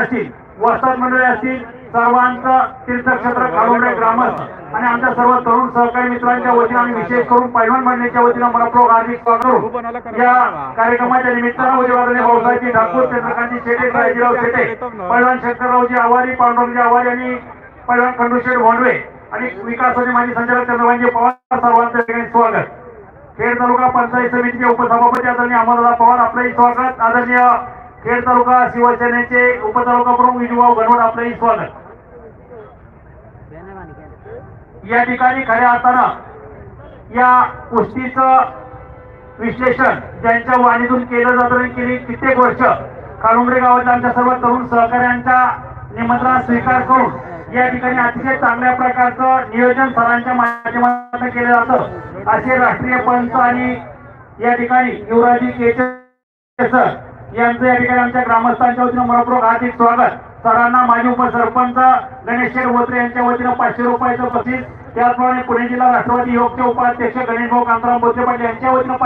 असतील, वस्ताद मंडळी असतील, सर्वांचं तीर्थक्षेत्र काळुंबरे ग्रामस्थ आणि आमच्या सर्व तरुण सहकारी मित्रांच्या वतीने आणि विशेष करून पैलवान मंडळीच्या वतीने मनपूर्वक हार्दिक स्वागत करू। या कार्यक्रमाच्या निमित्तानं उद्योगाने भाऊसाहेबजी ठाकूर, चंद्रकांतजी शेटे, राजीराव शेटे, पैलवान शंकररावजी आवारी, पांडुरंगजी आवारी आणि पैलवान खंडूशेठ भोंडवे आणि विकासाचे माजी संचालक चंद्रकांतजी पवार, सर्वांचं ठिकाणी स्वागत। खेड तालुका पंचायत समितीचे उपसभापती आदरणीय अमरदादा पवार आपलंही स्वागत। आदरणीय खेड तालुका शिवसेनेचे उपतालुका प्रमुख विजूभाऊ गणवट आपलंही स्वागत। या ठिकाणी खऱ्या अर्थानं या कुस्तीचं विश्लेषण ज्यांच्या वाणीतून केलं जातं आणि गेली कित्येक वर्ष काळुंबरे गावाच्या आमच्या सर्व तरुण सहकाऱ्यांच्या निमंत्रण स्वीकार करून या ठिकाणी अतिशय चांगल्या प्रकारचं नियोजन सरांच्या माध्यमातून केलं जातं। असे राष्ट्रीय पंच आणि या ठिकाणी युवराजी केचे सर यांचं या ठिकाणी आमच्या ग्रामस्थांच्या वतीनं मनपूर्वक हार्दिक स्वागत। सरांना माजी उपसरपंच गणेशशेठ बोत्रे यांच्या वतीनं 500 रुपयाचं बक्षीस, त्याचप्रमाणे पुणे जिल्हा राष्ट्रवादी युवकचे उपाध्यक्ष गणेशभाऊ कांताराम बोत्रे पाटील यांच्या वतीनं